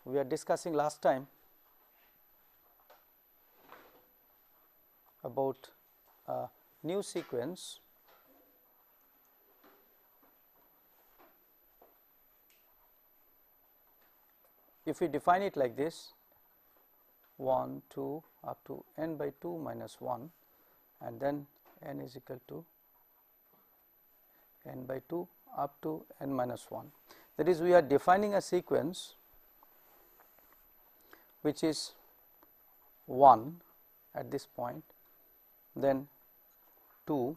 we are discussing last time about a new sequence if we define it like this 1, 2 up to n by 2 minus 1 and then n is equal to n by 2 up to n minus 1. That is, we are defining a sequence which is 1 at this point, then 2,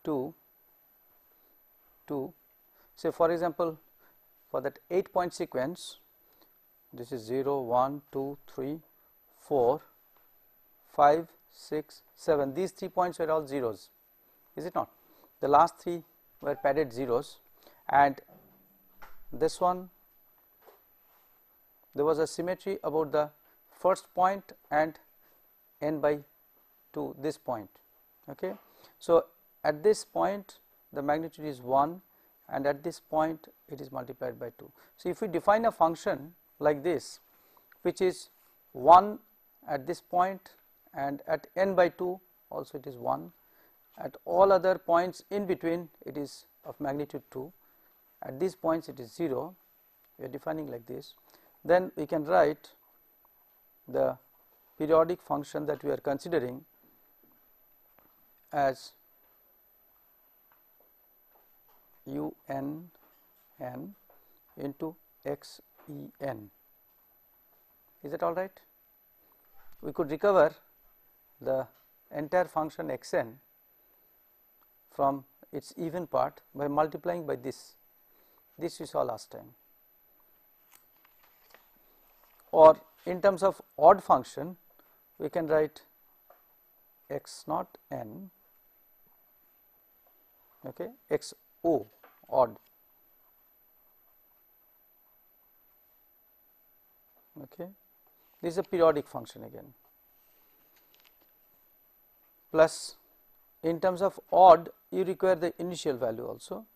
2, 2. Say for example, for that 8 point sequence, this is 0, 1, 2, 3, 4, 5, 6, 7. These 3 points were all zeros, is it not? The last 3 were padded zeros, and this one there was a symmetry about the first point and n by 2 this point. Okay. So, at this point the magnitude is 1 and at this point it is multiplied by 2. So, if we define a function like this which is 1 at this point and at n by 2 also it is 1, at all other points in between it is of magnitude 2, at these points it is 0, we are defining like this, then we can write the periodic function that we are considering as u n n into x e n. Is that all right? We could recover the entire function x n from its even part by multiplying by this we saw last time, or in terms of odd function we can write x naught n, okay, x o odd, okay. This is a periodic function again, plus in terms of odd you require the initial value also,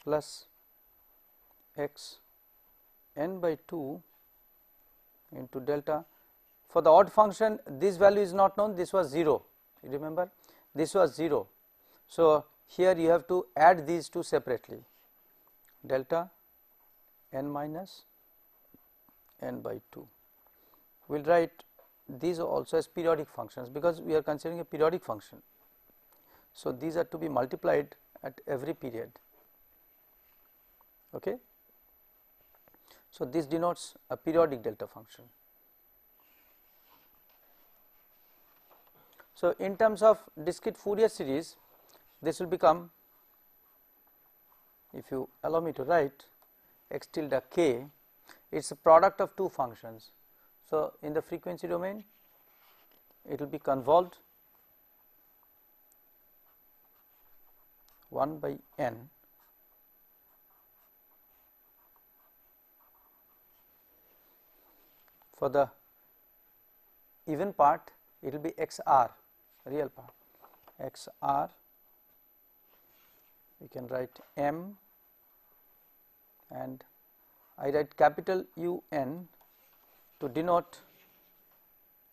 plus x n by 2 into delta. For the odd function this value is not known, this was 0, you remember this was 0. So, here you have to add these two separately, delta n minus n by 2. We will write these also as periodic functions because we are considering a periodic function. So, these are to be multiplied at every period. Okay. So, this denotes a periodic delta function. So, in terms of discrete Fourier series, this will become, if you allow me to write, x tilde k, it is a product of two functions. So, in the frequency domain it will be convolved 1 by n for the even part it will be x r, real part x r, we can write m and I write capital U n to denote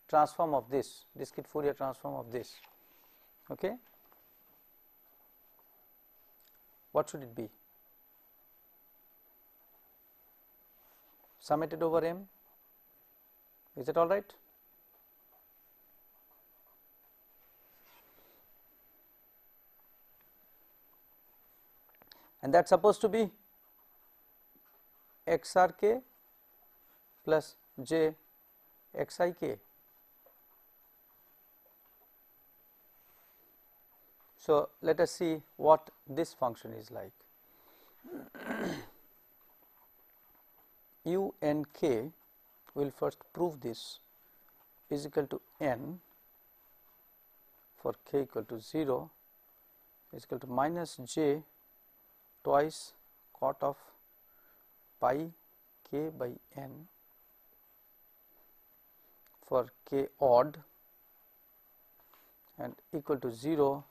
transform of this, discrete Fourier transform of this. Okay. What should it be? Summated over m, is that all right? And that is supposed to be x r k plus j x I k. So, let us see what this function is like. U n k, we will first prove this, is equal to n for k equal to 0 is equal to minus j twice cot of pi k by n for k odd and equal to 0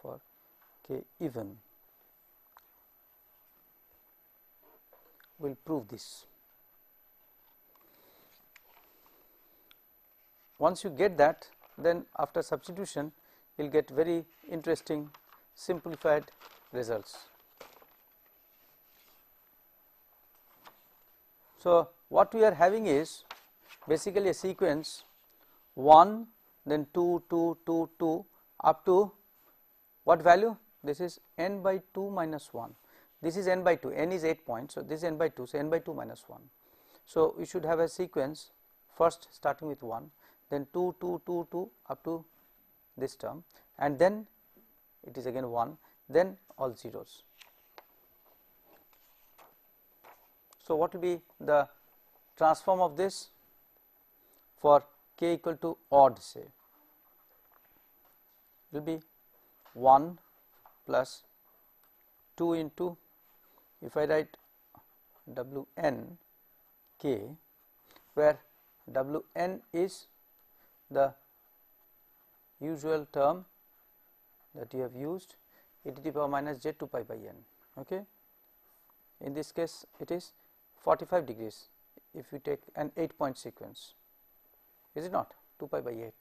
for k even. will prove this. Once you get that, then after substitution you will get very interesting simplified results. So, what we are having is basically a sequence 1, then 2, 2, 2, 2 up to what value? This is n by 2 minus 1. This is n by 2, n is 8 points. So, this is n by 2, so n by 2 minus 1. So, we should have a sequence first starting with 1, then 2, 2, 2, 2 up to this term, and then it is again 1, then all zeros. So, what will be the transform of this for k equal to odd, say will be 1 plus 2 into, if I write W n k, where W n is the usual term that you have used, e to the power minus j 2 pi by n. Okay. In this case it is 45 degrees if you take an 8 point sequence, is it not, 2 pi by 8.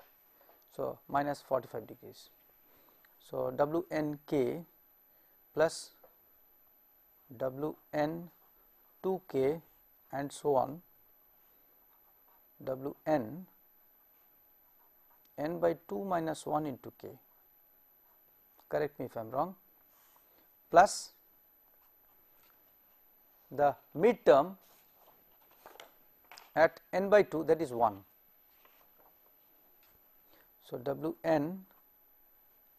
So, minus 45 degrees. So, W n k plus W n 2 k and so on, W n n by 2 minus 1 into k, correct me if I am wrong, plus the mid term at n by 2, that is 1. So, W n,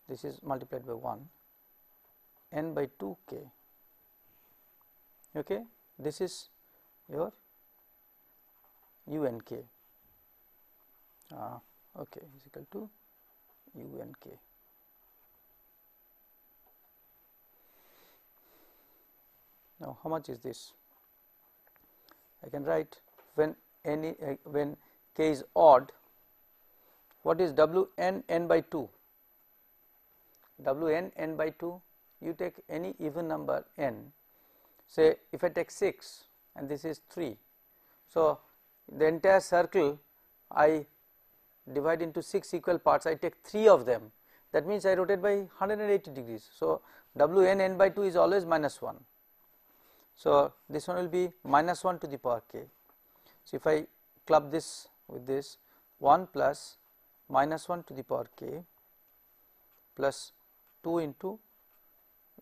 this is multiplied by 1, n by 2 k. Okay. This is your U n k, okay, is equal to U n k. Now, how much is this? I can write when when k is odd, what is W n n by 2? W n n by 2, you take any even number n, say if I take 6 and this is 3. So, the entire circle I divide into 6 equal parts, I take 3 of them, that means I rotate by 180 degrees. So, W n n by 2 is always minus 1. So, this one will be minus 1 to the power k. So, if I club this with this, 1 plus minus 1 to the power k plus 2 into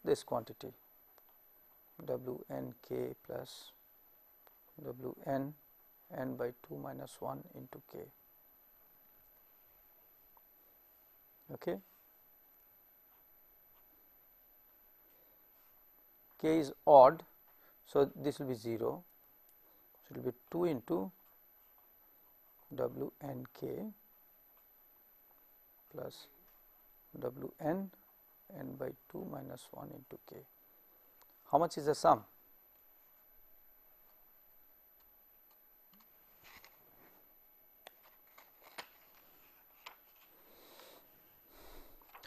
this quantity W n k plus W n n by 2 minus 1 into k. Okay. K is odd, so this will be 0. So, it will be 2 into W n k plus W n n by 2 minus 1 into k. How much is the sum?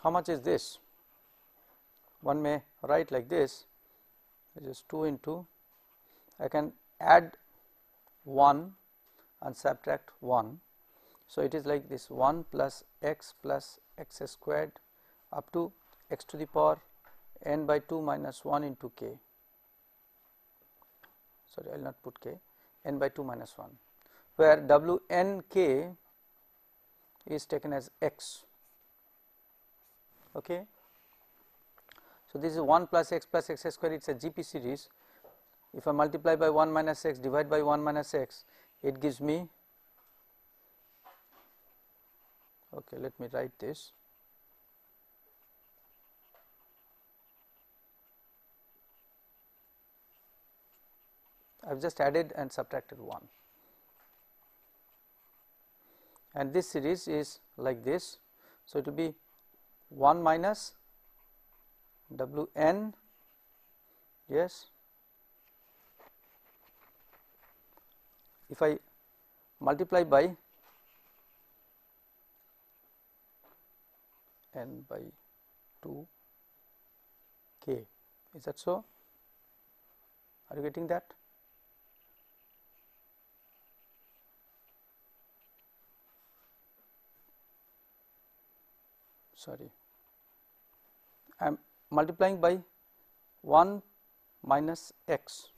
How much is this? One may write like this, which is 2 into, I can add 1 and subtract 1. So, it is like this 1 plus x squared up to x to the power n by 2 minus 1 into k. Sorry, I will not put k, n by 2 minus 1, where W n k is taken as x. Okay. So, this is 1 plus x square, it is a GP series. If I multiply by 1 minus x, divide by 1 minus x, it gives me, okay, let me write this. I have just added and subtracted 1, and this series is like this. So, it will be 1 minus W n, yes, if I multiply by n by 2 k, is that so? Are you getting that? I am multiplying by 1 minus x.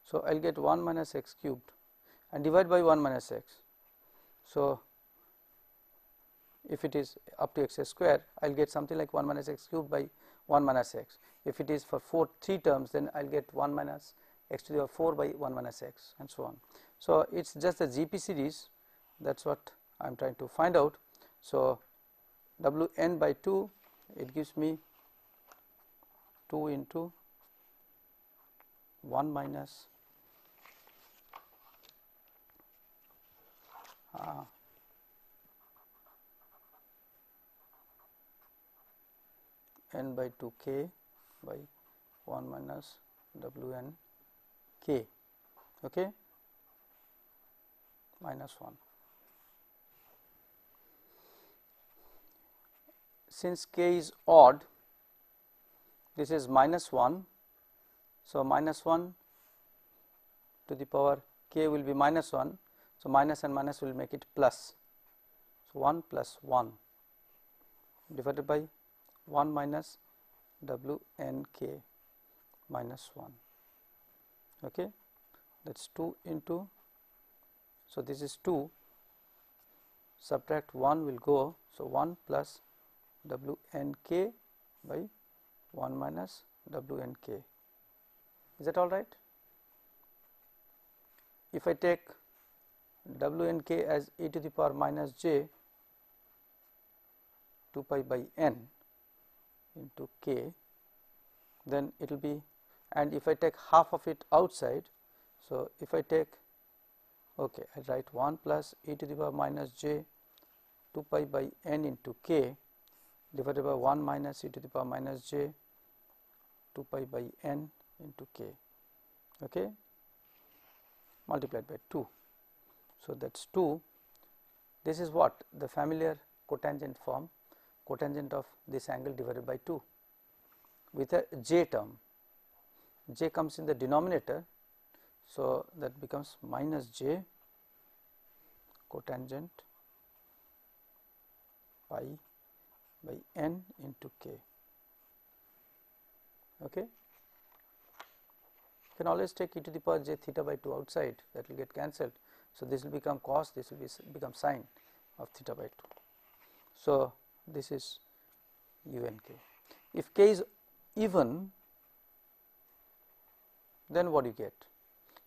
So, I will get 1 minus x cubed and divide by 1 minus x. So, if it is up to x square, I will get something like 1 minus x cubed by 1 minus x. If it is for 3 terms, then I will get 1 minus x to the power 4 by 1 minus x, and so on. So, it is just the GP series, that is what I am trying to find out. So, W n by 2, it gives me 2 into 1 minus n by 2 k by 1 minus W n k, okay, minus 1. Since k is odd, this is minus 1. So, minus 1 to the power k will be minus 1. So, minus and minus will make it plus. So, 1 plus 1 divided by 1 minus W n k minus 1, okay. That is 2 into, so this is 2, subtract 1 will go. So, 1 plus W n k by 1 minus W n k. Is that all right? If I take W n k as e to the power minus j 2 pi by n into k, then it will be, and if I take half of it outside, so if I take, okay, I write 1 plus e to the power minus j 2 pi by n into k divided by 1 minus e to the power minus j 2 pi by n into k, okay, multiplied by 2. So, that is 2. This is what? The familiar cotangent form, cotangent of this angle divided by 2 with a j term. J comes in the denominator. So, that becomes minus j cotangent pi by n into k, okay. You can always take e to the power j theta by 2 outside, that will get cancelled. So, this will become cos, this will become sine of theta by 2. So, this is u n k. If k is even, then what do you get?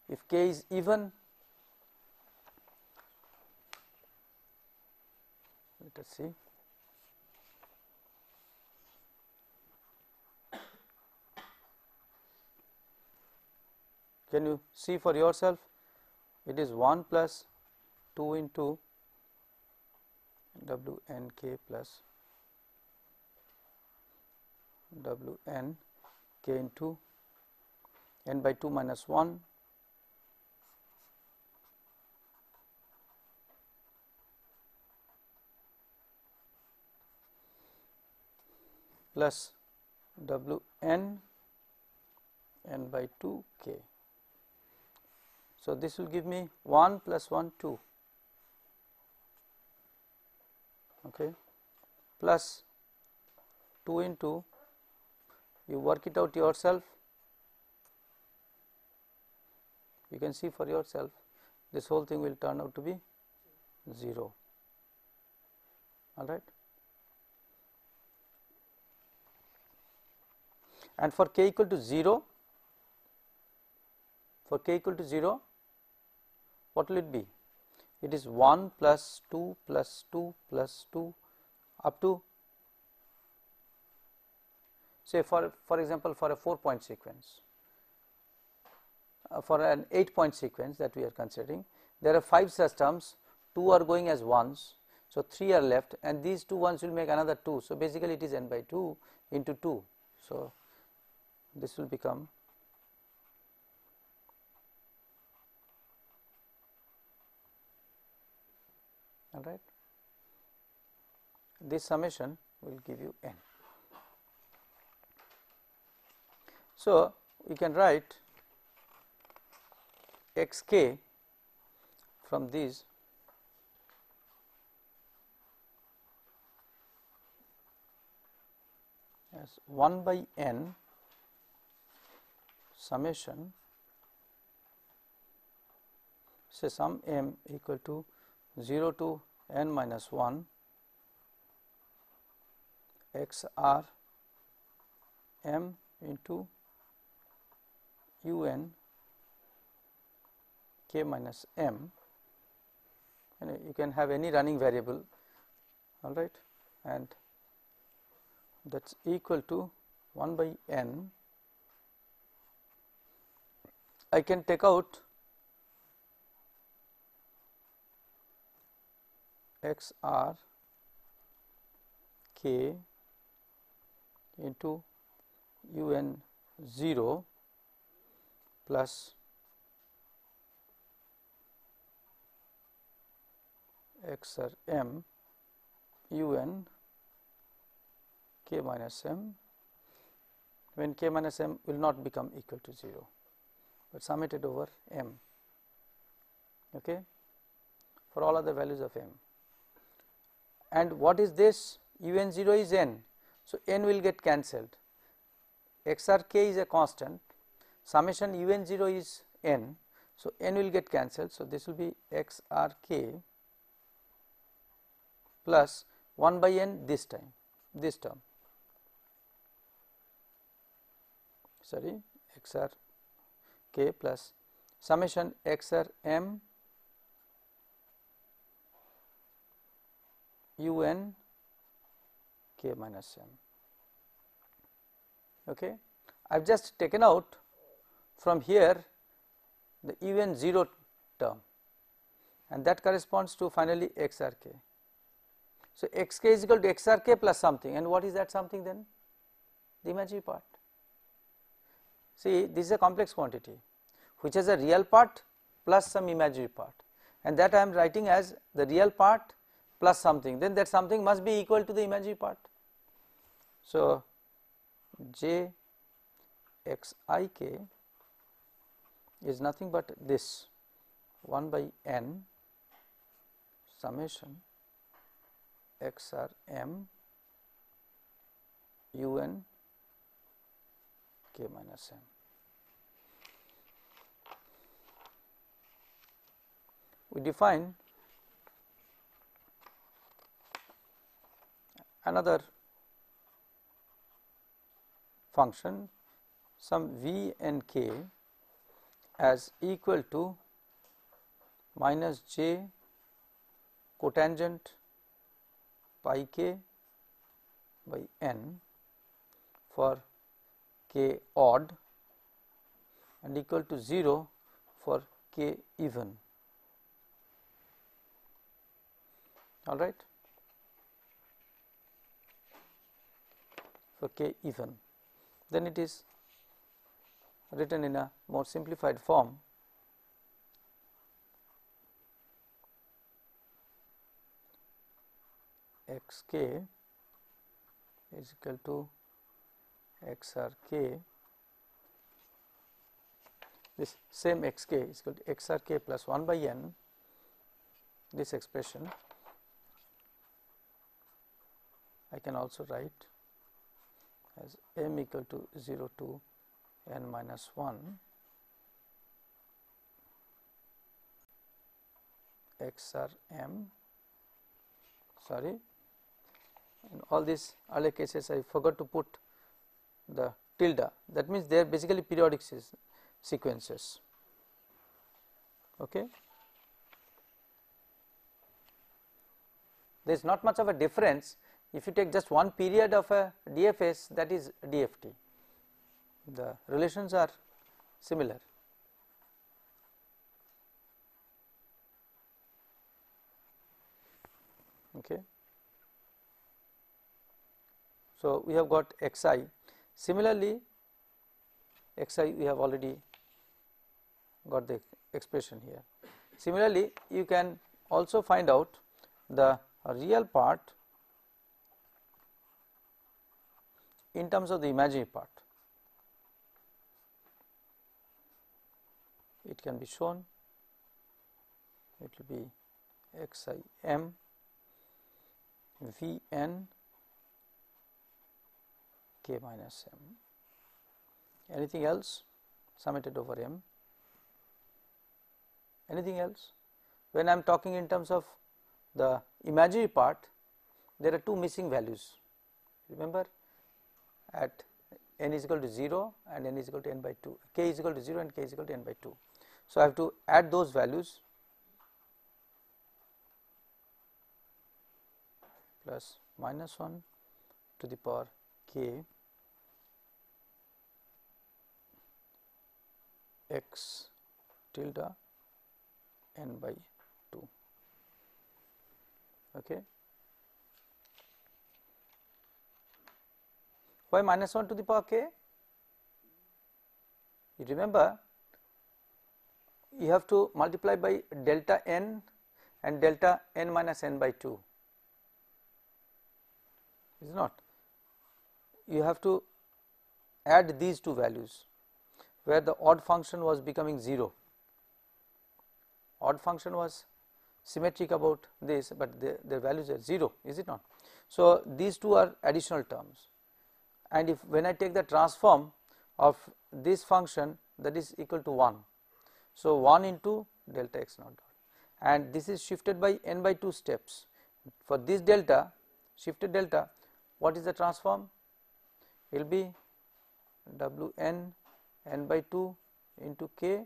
If k is even, let us see. Can you see for yourself? It is 1 plus 2 into W n k plus W n k into n by 2 minus 1 plus W n n by 2 k. So, this will give me 1 plus 1 2, okay, plus 2 into, you work it out yourself, you can see for yourself, this whole thing will turn out to be 0, all right. And for k equal to 0, for k equal to 0, what will it be? It is 1 plus 2 plus 2 plus 2 up to, say for example, for a 4-point sequence, for an 8-point sequence that we are considering, there are 5 such terms, 2 are going as 1s, so 3 are left, and these 2 ones will make another 2. So, basically it is n by 2 into 2. So, this will become all right. This summation will give you n. So, we can write x k from these as 1 by n summation, say sum m equal to 0 to n minus 1 x r m into u n k minus m, and you can have any running variable, all right, and that is equal to 1 by n. I can take out x r k into u n 0 plus x r m u n k minus m, when k minus m will not become equal to 0, but summated over m, okay, for all other values of m. And what is this? U n 0 is n, so n will get cancelled. X r k is a constant, summation u n 0 is n, so n will get cancelled. So this will be x r k plus 1 by n this time, this term, sorry, x r k plus summation x r m u n k minus m. Okay. I have just taken out from here the u n 0 term, and that corresponds to finally x r k. So, x k is equal to x r k plus something, and what is that something then? The imaginary part. See, this is a complex quantity which has a real part plus some imaginary part, and that I am writing as the real part plus something, then that something must be equal to the imaginary part. So, j x I k is nothing but this 1 by n summation x r m u n k minus m. We define another function, some v n k as equal to minus j cotangent pi k by n for k odd and equal to 0 for k even. All right, for k even, then it is written in a more simplified form. X k is equal to x r k, this same x k is equal to x r k plus 1 by n, this expression I can also write as m equal to 0 to n minus 1 x r m, sorry, in all these earlier cases I forgot to put the tilde, that means they are basically periodic sequences. Okay. There is not much of a difference if you take just one period of a DFS, that is DFT, the relations are similar. Okay. So, we have got xi, similarly xi we have already got the expression here. Similarly, you can also find out the real part in terms of the imaginary part. It can be shown, it will be x I m v n k minus m. Anything else? Summated over m. Anything else? When I am talking in terms of the imaginary part, there are two missing values. Remember, at n is equal to 0 and n is equal to n by 2, k is equal to 0 and k is equal to n by 2. So, I have to add those values plus minus 1 to the power k x tilde n by 2. Okay. Why minus 1 to the power k? You remember, you have to multiply by delta n and delta n minus n by 2, is not? You have to add these two values, where the odd function was becoming 0. Odd function was symmetric about this, but their values are 0, is it not? So, these two are additional terms, and if when I take the transform of this function, that is equal to 1. So, 1 into delta x naught dot, and this is shifted by n by 2 steps. For this delta, shifted delta, what is the transform? It will be w n n by 2 into k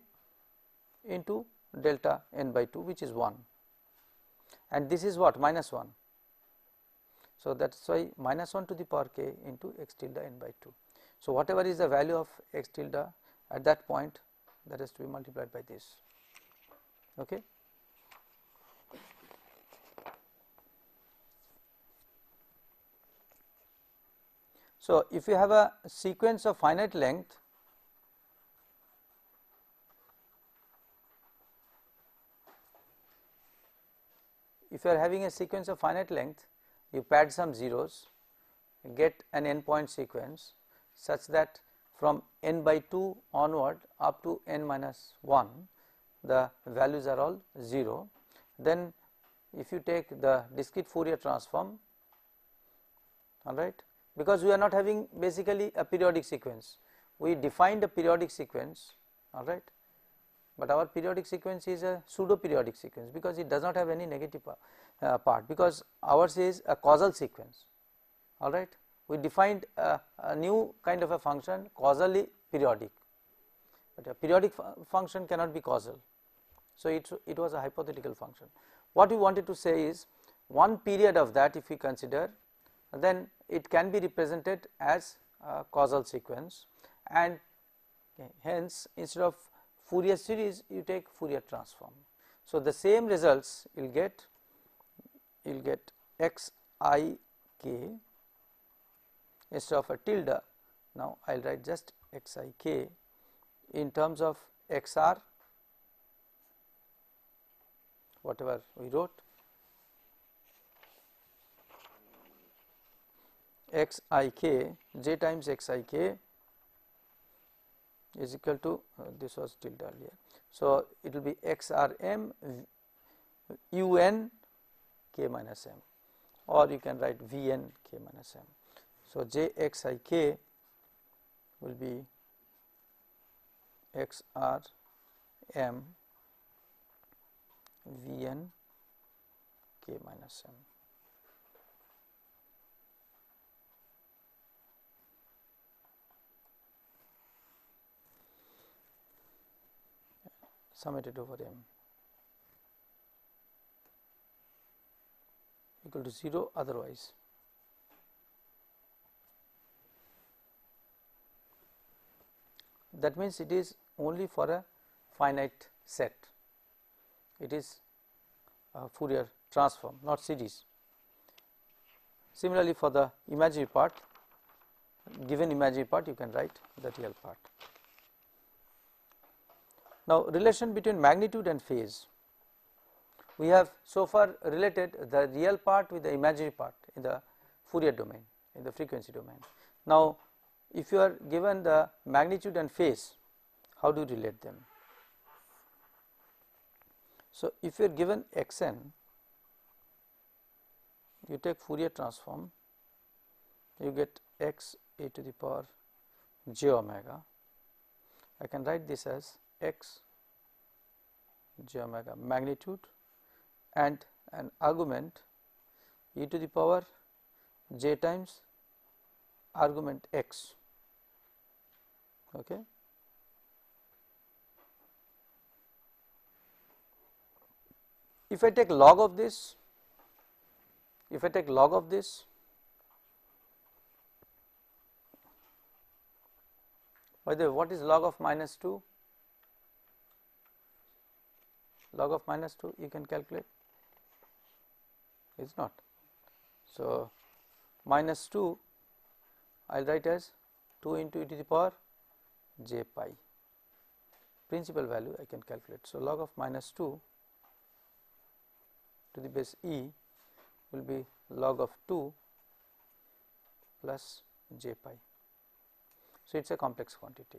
into delta n by 2, which is 1, and this is what? Minus 1. So, that is why minus 1 to the power k into x tilde n by 2. So, whatever is the value of x tilde at that point, that has to be multiplied by this. Okay. So, if you have a sequence of finite length, if you are having a sequence of finite length, you pad some zeros, get an n point sequence such that from n by 2 onward up to n minus 1, the values are all 0. Then if you take the discrete Fourier transform, all right, because we are not having basically a periodic sequence, we defined a periodic sequence, all right, but our periodic sequence is a pseudo periodic sequence, because it does not have any negative part, because ours is a causal sequence, all right. We defined a new kind of a function, causally periodic, but a periodic function cannot be causal. So, it was a hypothetical function. What we wanted to say is, one period of that if we consider, then it can be represented as a causal sequence, and hence instead of Fourier series you take Fourier transform. So, the same results you will get x I k instead of a tilde. Now, I will write just x I k in terms of x r, whatever we wrote, x I k, j times x I k is equal to this was tilde earlier. So, it will be x r m u n k minus m, or you can write v n k minus m. So, j x I k will be x r m v n k minus m. Summated over m equal to 0 otherwise. That means it is only for a finite set, it is a Fourier transform, not series. Similarly, for the imaginary part, given imaginary part, you can write the real part. Now, relation between magnitude and phase. We have so far related the real part with the imaginary part in the Fourier domain, in the frequency domain. Now, if you are given the magnitude and phase, how do you relate them? So, if you are given x n, you take Fourier transform, you get x e to the power j omega. I can write this as x j omega magnitude and an argument e to the power j times argument x. Okay. If I take log of this, by the way, what is log of minus 2? Log of minus 2 you can calculate, is not. So, minus 2 I will write as 2 into e to the power j pi, principal value I can calculate. So, log of minus 2 to the base e will be log of 2 plus j pi. So, it is a complex quantity.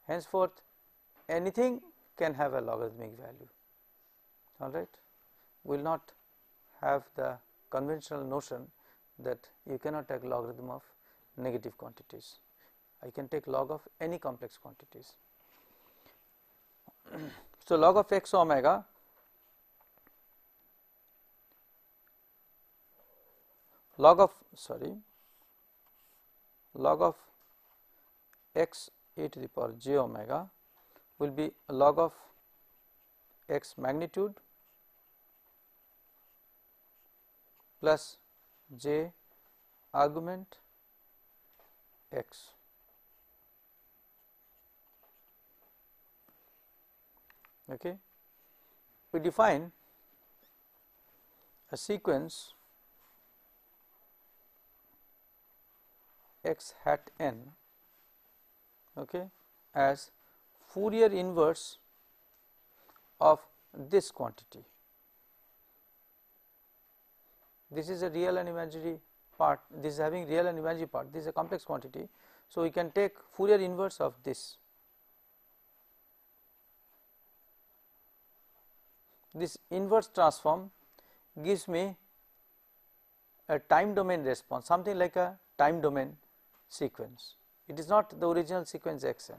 Henceforth, anything can have a logarithmic value, all right. We will not have the conventional notion that you cannot take logarithm of negative quantities. I can take log of any complex quantities. So, log of x omega log of x e to the power j omega will be log of x magnitude plus j argument x. Okay. We define a sequence x hat n, okay, as Fourier inverse of this quantity. This is a real and imaginary part, this is having real and imaginary part, this is a complex quantity. So, we can take Fourier inverse of this. This inverse transform gives me a time domain response, something like a time domain sequence. It is not the original sequence x n.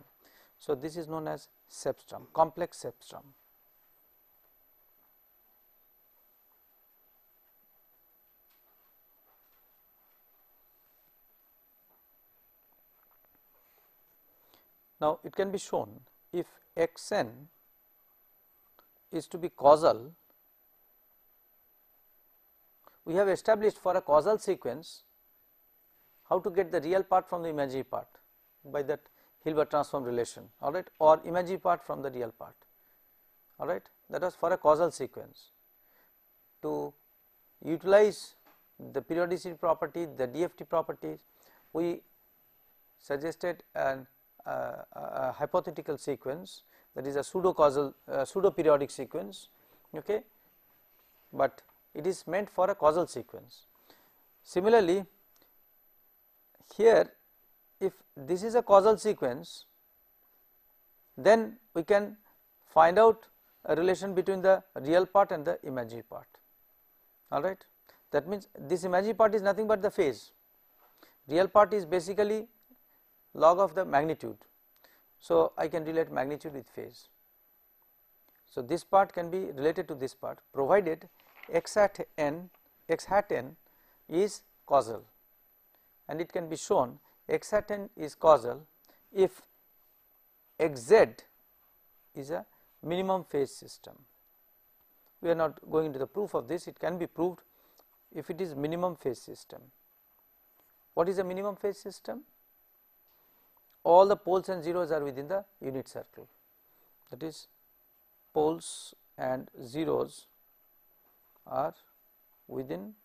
So, this is known as Cepstrum, complex Cepstrum. Now, it can be shown if x n is to be causal, we have established for a causal sequence how to get the real part from the imaginary part by that Hilbert transform relation, all right, or imaginary part from the real part, all right. That was for a causal sequence. To utilize the periodicity property, the DFT properties, we suggested a hypothetical sequence, that is a pseudo causal pseudo periodic sequence, okay, but it is meant for a causal sequence. Similarly, here if this is a causal sequence, then we can find out a relation between the real part and the imaginary part, all right. That means, this imaginary part is nothing but the phase, real part is basically log of the magnitude. So, I can relate magnitude with phase. So, this part can be related to this part, provided x hat n is causal, and it can be shown x hat n is causal if x z is a minimum phase system. We are not going into the proof of this, it can be proved if it is minimum phase system. What is a minimum phase system? All the poles and zeros are within the unit circle, that is poles and zeros are within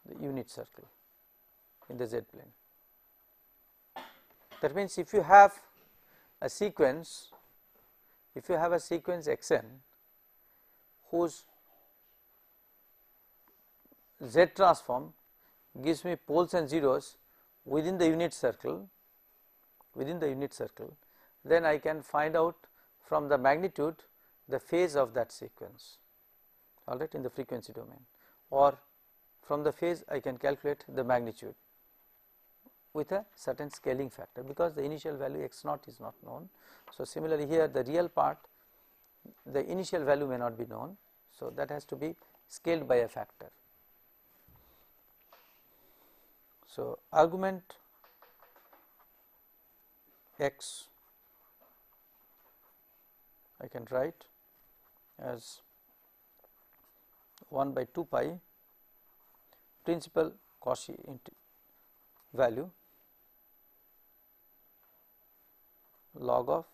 the unit circle in the z plane. That means, if you have a sequence, x n whose z transform gives me poles and zeros within the unit circle, then I can find out from the magnitude the phase of that sequence, all right, in the frequency domain, or from the phase I can calculate the magnitude. with a certain scaling factor, because the initial value x naught is not known. So, similarly here the real part, the initial value may not be known. So, that has to be scaled by a factor. So, argument x I can write as 1 by 2 pi principal Cauchy value log of,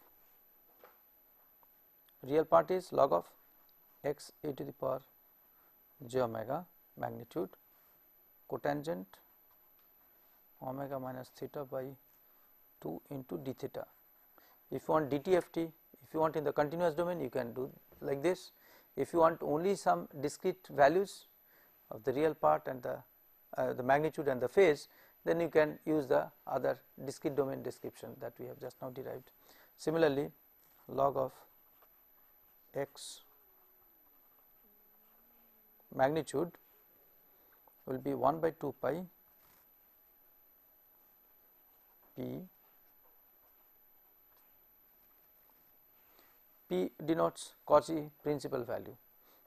real part is log of x e to the power j omega magnitude cotangent omega minus theta by 2 into d theta. If you want DTFT, if you want in the continuous domain, you can do like this. If you want only some discrete values of the real part and the magnitude and the phase, then you can use the other discrete domain description that we have just now derived. Similarly, log of x magnitude will be 1 by 2 pi p. P denotes Cauchy principal value,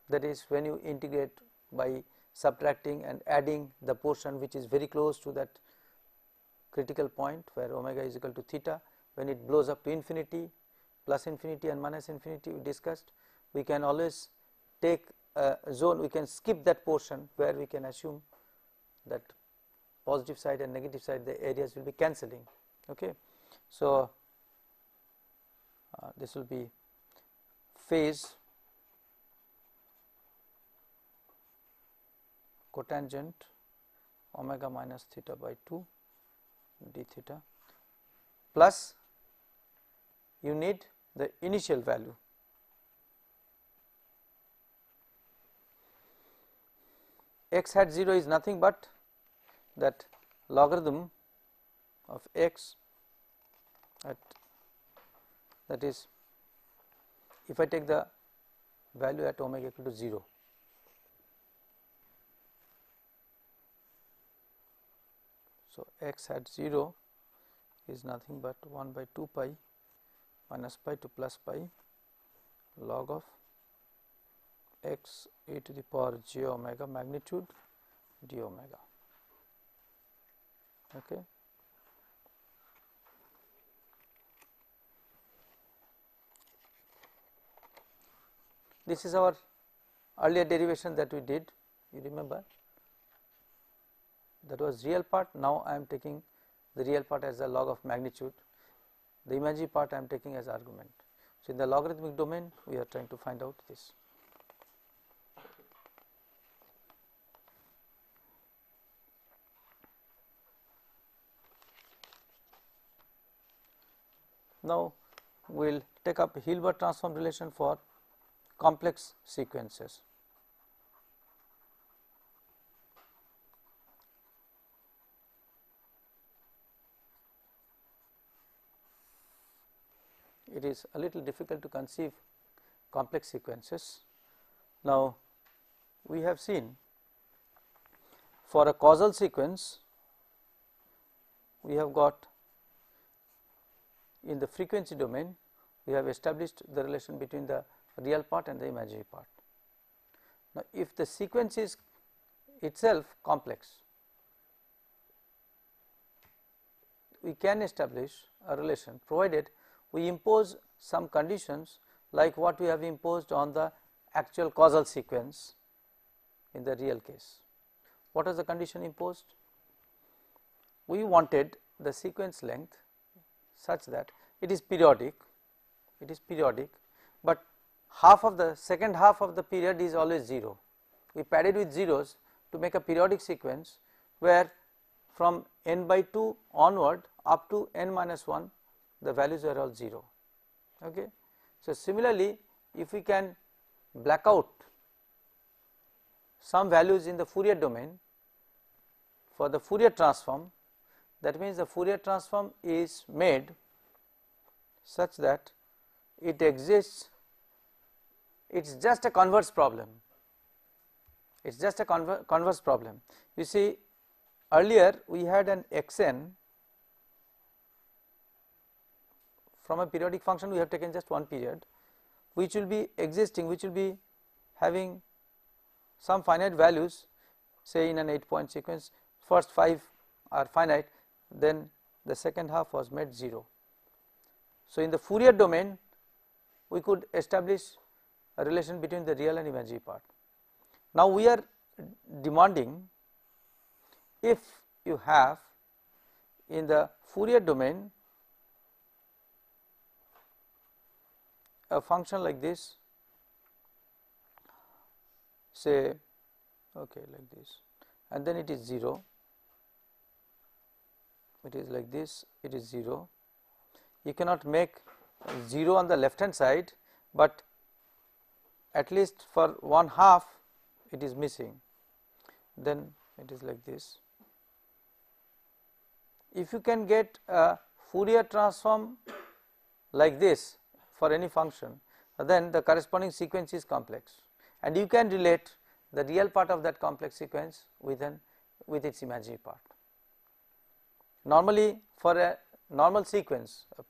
that is when you integrate by subtracting and adding the portion which is very close to that critical point where omega is equal to theta. When it blows up to infinity, plus infinity and minus infinity we discussed, we can always take a zone, we can skip that portion where we can assume that positive side and negative side the areas will be cancelling. Okay. So, this will be phase cotangent omega minus theta by 2 d theta, plus you need the initial value x hat 0 is nothing but that logarithm of x at, that is if I take the value at omega equal to 0. So, x hat 0 is nothing but 1 by 2 pi minus pi to plus pi log of x e to the power j omega magnitude d omega. Okay. This is our earlier derivation that we did, you remember, that was real part. Now, I am taking the real part as the log of magnitude, the imaginary part I am taking as argument. So, in the logarithmic domain we are trying to find out this. Now, we will take up Hilbert transform relation for complex sequences. It is a little difficult to conceive complex sequences. Now, we have seen for a causal sequence, we have got in the frequency domain, we have established the relation between the real part and the imaginary part. Now, if the sequence is itself complex, we can establish a relation provided we impose some conditions like what we have imposed on the actual causal sequence in the real case. What was the condition imposed? We wanted the sequence length such that it is periodic, but half of the second half of the period is always 0. We padded with zeros to make a periodic sequence where from n by 2 onward up to n minus 1 the values are all 0. Okay. So, similarly, if we can black out some values in the Fourier domain for the Fourier transform, that means the Fourier transform is made such that it exists, it is just a converse problem, it is just a converse problem. You see, earlier we had an xn from a periodic function we have taken just one period, which will be existing, which will be having some finite values, say in an 8-point sequence. First 5 are finite, then the second half was made 0. So, in the Fourier domain we could establish a relation between the real and imaginary part. Now, we are demanding, if you have in the Fourier domain a function like this, say okay like this, and then it is 0, it is like this, it is 0. You cannot make 0 on the left hand side, but at least for one half it is missing, then it is like this. If you can get a Fourier transform like this for any function, then the corresponding sequence is complex, and you can relate the real part of that complex sequence with its imaginary part. Normally, for a normal sequence, a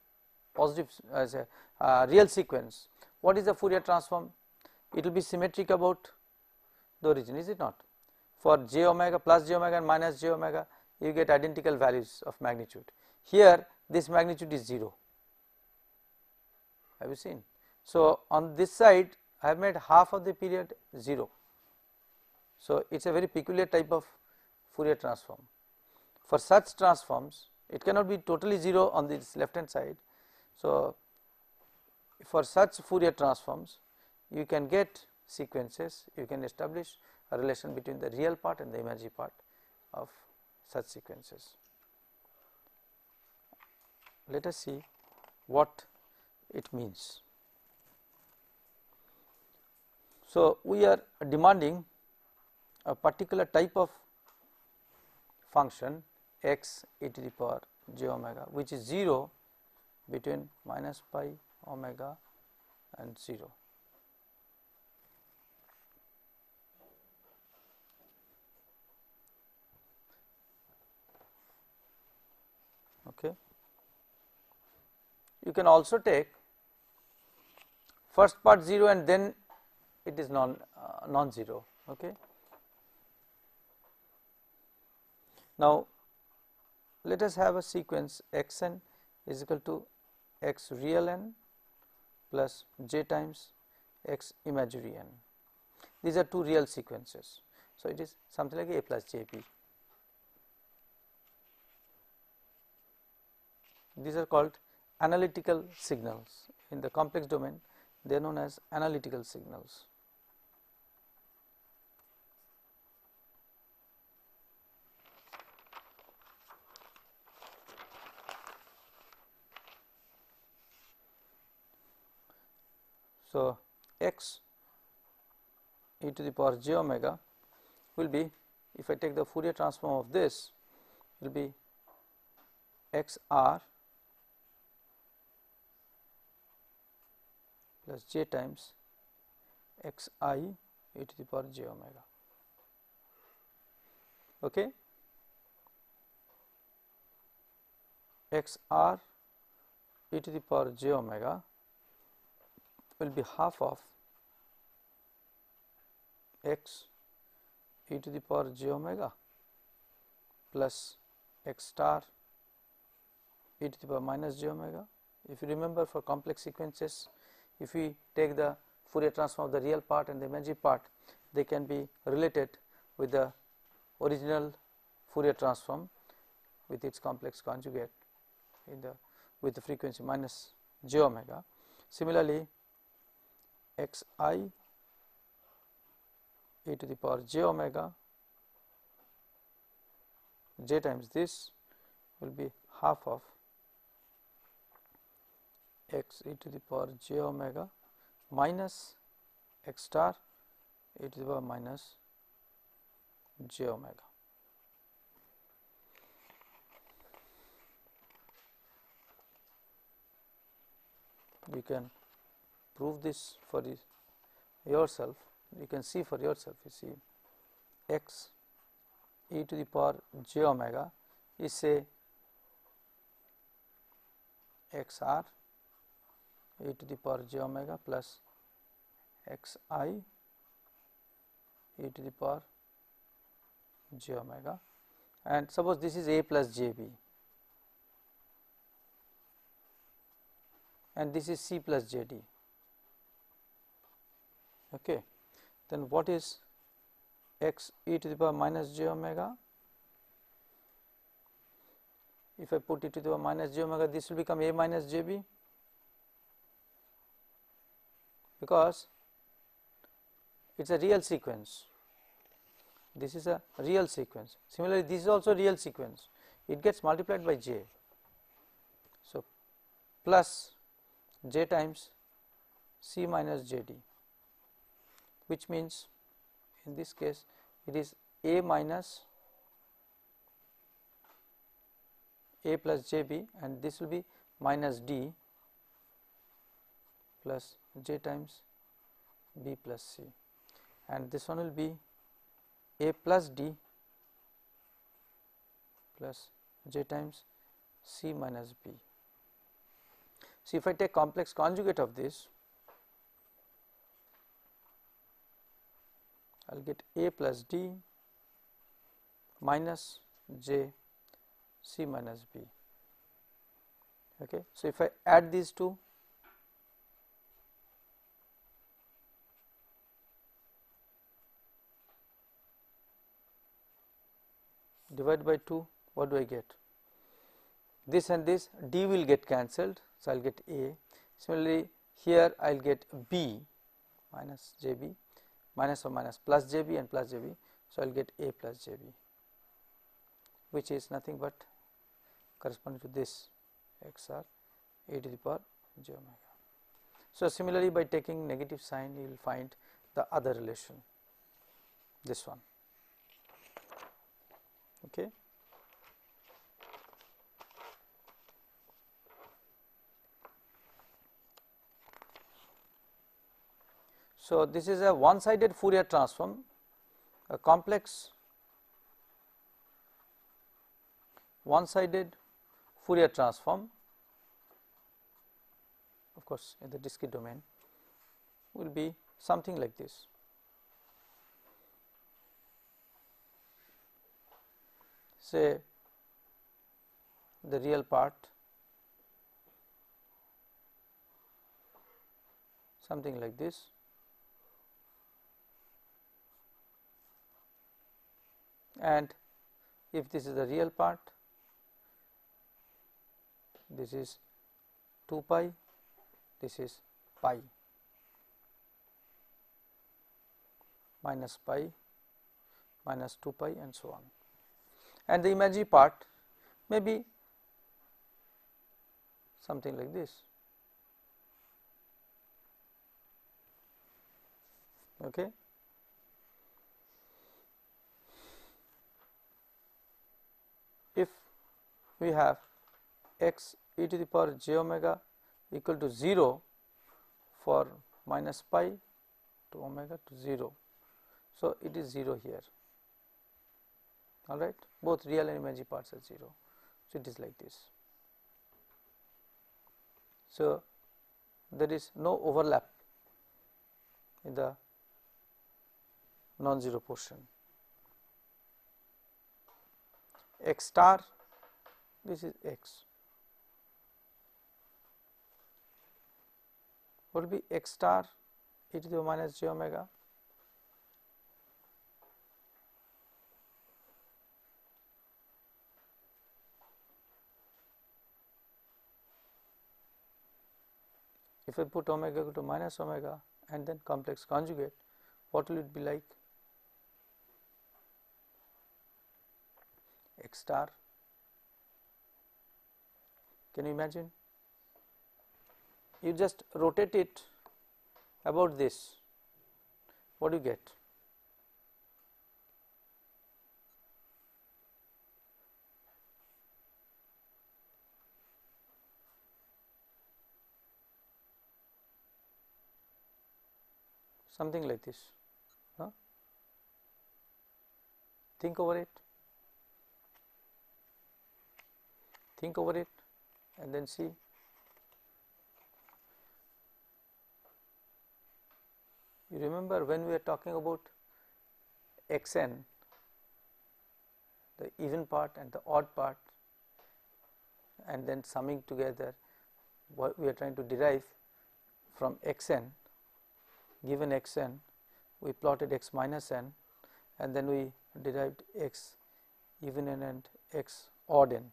positive as a real sequence, what is the Fourier transform? It will be symmetric about the origin, is it not? For j omega, plus j omega and minus j omega, you get identical values of magnitude. Here this magnitude is 0. Have you seen? So, on this side I have made half of the period 0. So, it is a very peculiar type of Fourier transform. For such transforms, it cannot be totally 0 on this left hand side. So, for such Fourier transforms, you can get sequences, you can establish a relation between the real part and the imaginary part of such sequences. Let us see what it means. So, we are demanding a particular type of function x e to the power j omega, which is 0 between minus pi omega and 0. Okay. You can also take first part 0 and then it is non-zero. Okay. Now, let us have a sequence x n is equal to x real n plus j times x imaginary n. These are two real sequences. So, it is something like a plus j p. These are called analytical signals. In the complex domain, they are known as analytical signals. So, x e to the power j omega will be, if I take the Fourier transform of this, will be x r plus j times x I e to the power j omega. Okay. X r e to the power j omega will be half of x e to the power j omega plus x star e to the power minus j omega. If you remember, for complex sequences, if we take the Fourier transform of the real part and the imaginary part, they can be related with the original Fourier transform with its complex conjugate with the frequency minus j omega. Similarly, x I e to the power j omega j times this will be half of x e to the power j omega minus x star e to the power minus j omega. You can prove this for yourself, you can see for yourself. You see, x e to the power j omega is, say, x r e to the power j omega plus x I e to the power j omega, and suppose this is a plus j b and this is c plus j d. Okay. Then what is x e to the power minus j omega? If I put e to the power minus j omega, this will become a minus j b, because it is a real sequence. This is a real sequence. Similarly, this is also a real sequence. It gets multiplied by j. So, plus j times c minus j d, which means in this case it is a minus a plus j b, and this will be minus d plus j times b plus c, and this one will be a plus d plus j times c minus b. So, if I take complex conjugate of this, I will get a plus d minus j c minus b. Okay. So, if I add these two, divide by 2, what do I get? This and this d will get cancelled, so I will get a. Similarly, here I will get b minus j b, minus or minus plus j b and plus j b, so I will get a plus j b, which is nothing but corresponding to this x r a to the power j omega. So, similarly, by taking negative sign, you will find the other relation, this one. Okay. So, this is a one sided Fourier transform, a complex one sided Fourier transform, of course, in the discrete domain will be something like this. Say the real part, something like this, and if this is the real part, this is 2 pi, this is pi, minus pi, minus 2 pi, and so on. And the imaginary part may be something like this. Okay. If we have x e to the power j omega equal to 0 for minus pi to omega to 0, so it is 0 here, all right, both real and imaginary parts are 0. So, it is like this. So, there is no overlap in the non-zero portion. X star, this is x. What will be x star e to the power minus j omega? If I put omega equal to minus omega and then complex conjugate, what will it be like? X star. Can you imagine? You just rotate it about this, what do you get? Something like this. Huh? Think over it. Think over it and then see. You remember when we are talking about xn, the even part and the odd part, and then summing together what we are trying to derive from xn, given xn we plotted x minus n, and then we derived x even n and x odd n.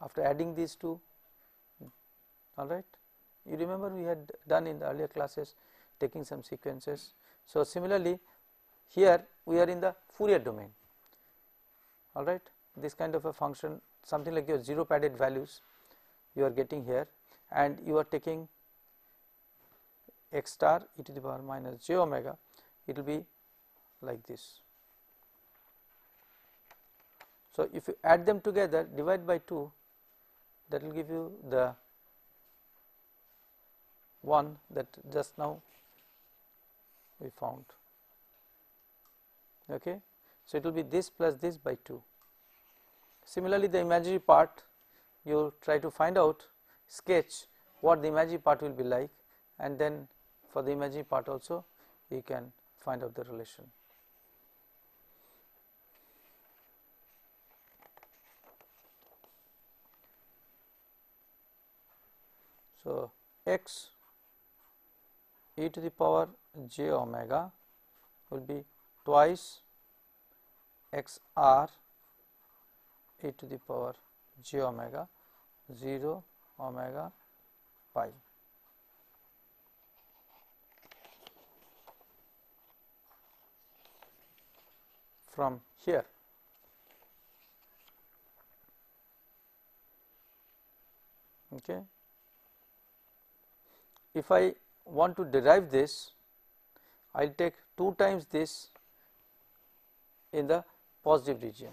After adding these two, all right, you remember we had done in the earlier classes taking some sequences. So, similarly, here we are in the Fourier domain, all right. This kind of a function, something like your 0 padded values you are getting here, and you are taking x star e to the power minus j omega, it will be like this. So, if you add them together, divide by 2, that will give you the one that just now we found. Okay. So, it will be this plus this by 2. Similarly, the imaginary part, you try to find out, sketch what the imaginary part will be like, and then for the imaginary part also you can find out the relation. So, x e to the power j omega will be twice x r e to the power j omega 0 omega pi. From here, okay. If I want to derive this, I will take 2 times this in the positive region.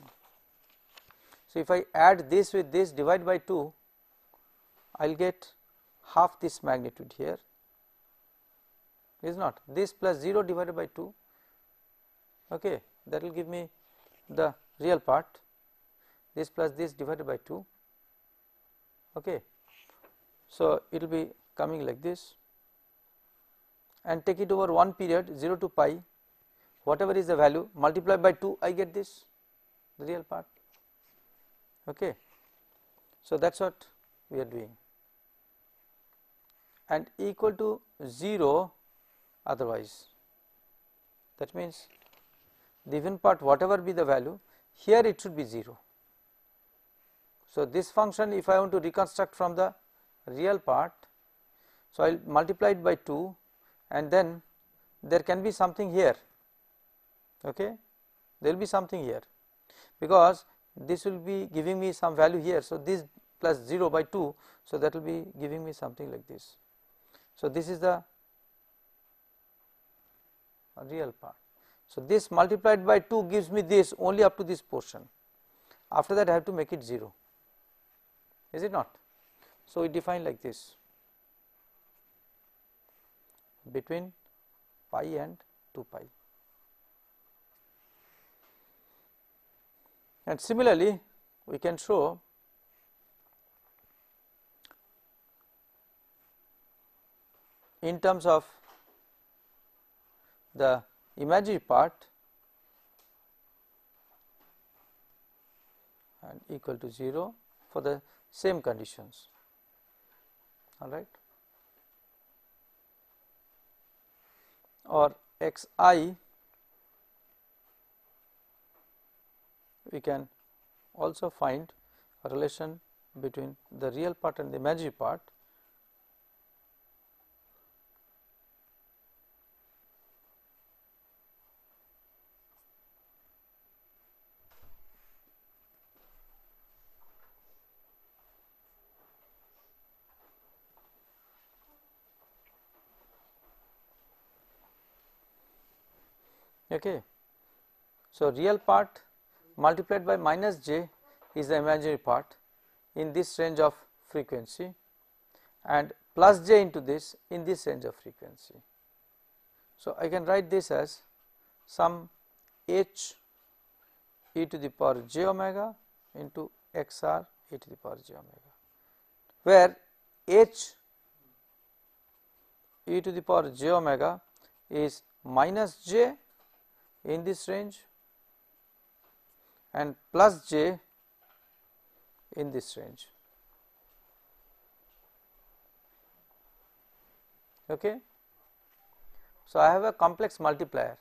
So, if I add this with this, divide by 2, I will get half this magnitude here, is not this plus 0 divided by 2, okay. That will give me the real part, this plus this divided by 2, okay. So, it will be coming like this, and take it over one period 0 to pi, whatever is the value, multiply by 2, I get this, the real part, okay. So, that is what we are doing, and equal to 0 otherwise. That means, the even part whatever be the value, here it should be 0. So, this function if I want to reconstruct from the real part, so I will multiply it by 2, and then there can be something here, okay. There will be something here, because this will be giving me some value here. So, this plus 0 by 2, so that will be giving me something like this. So, this is the real part. So, this multiplied by 2 gives me this only up to this portion, after that I have to make it 0, is it not. So, we define like this between pi and 2 pi, and similarly we can show in terms of the imaginary part and equal to 0 for the same conditions, all right, or x I we can also find a relation between the real part and the imaginary part. Okay. So, real part multiplied by minus j is the imaginary part in this range of frequency, and plus j into this in this range of frequency. So, I can write this as some h e to the power j omega into x r e to the power j omega, where h e to the power j omega is minus j in this range and plus j in this range. Okay. So, I have a complex multiplier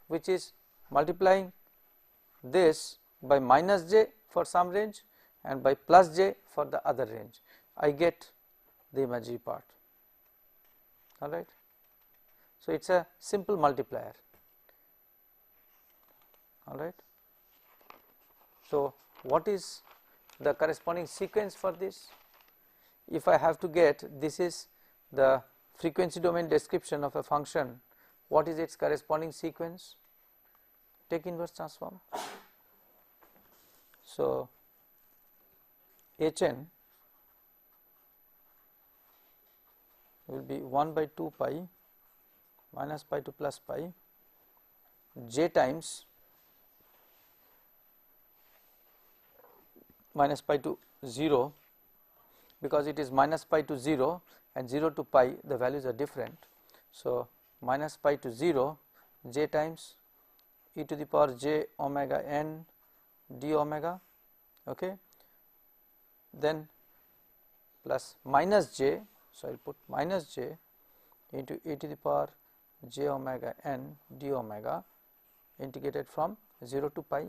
which is multiplying this by minus j for some range and by plus j for the other range. I get the imaginary part, all right. So, it is a simple multiplier, all right. So, what is the corresponding sequence for this? If I have to get, this is the frequency domain description of a function, what is its corresponding sequence? Take inverse transform. So, Hn will be 1 by 2 pi minus pi to plus pi j times minus pi to 0, because it is minus pi to 0 and 0 to pi the values are different. So, minus pi to 0 j times e to the power j omega n d omega, okay. Then plus minus j, so I will put minus j into e to the power j omega n d omega integrated from 0 to pi,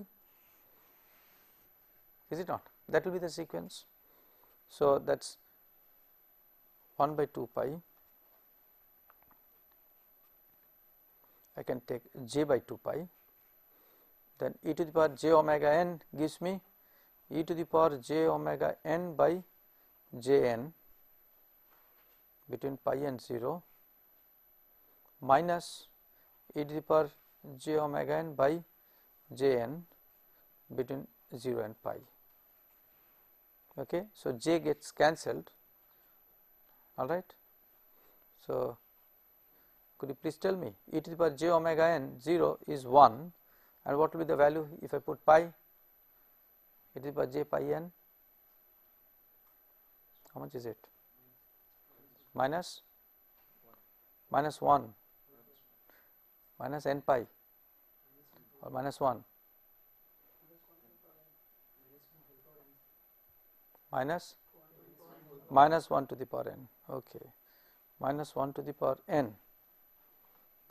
is it not? That will be the sequence. So, that is 1 by 2 pi, I can take j by 2 pi, then e to the power j omega n gives me e to the power j omega n by j n between pi and 0 minus e to the power j omega n by j n between 0 and pi. Okay. So, j gets cancelled, all right. So, could you please tell me e to the power j omega n 0 is 1 and what will be the value if I put pi, e to the power j pi n, how much is it? Minus 1 minus n pi or minus 1 minus 1 to the power n, okay, minus 1 to the power n,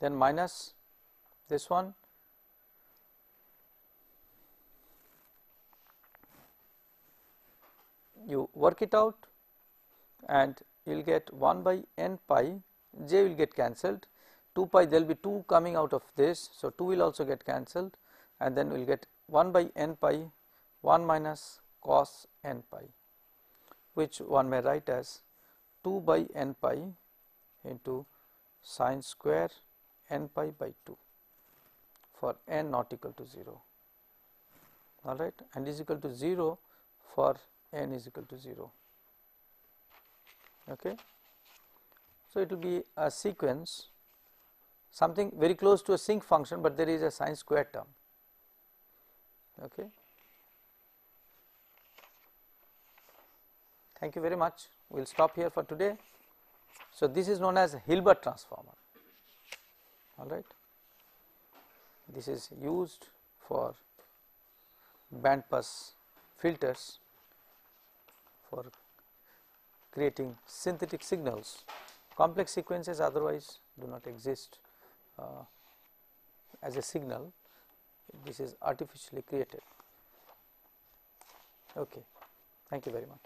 then minus this one, you work it out and you will get 1 by n pi, j will get cancelled, 2 pi there will be 2 coming out of this. So, 2 will also get cancelled and then we will get 1 by n pi 1 minus cos n pi, which one may write as 2 by n pi into sin square n pi by 2 for n not equal to 0, all right, and is equal to 0 for n is equal to 0. Okay. So, it will be a sequence, something very close to a sinc function, but there is a sin square term. Okay. Thank you very much. We will stop here for today. So, this is known as Hilbert transformer, all right. This is used for band pass filters for creating synthetic signals. Complex sequences otherwise do not exist as a signal, this is artificially created. Okay. Thank you very much.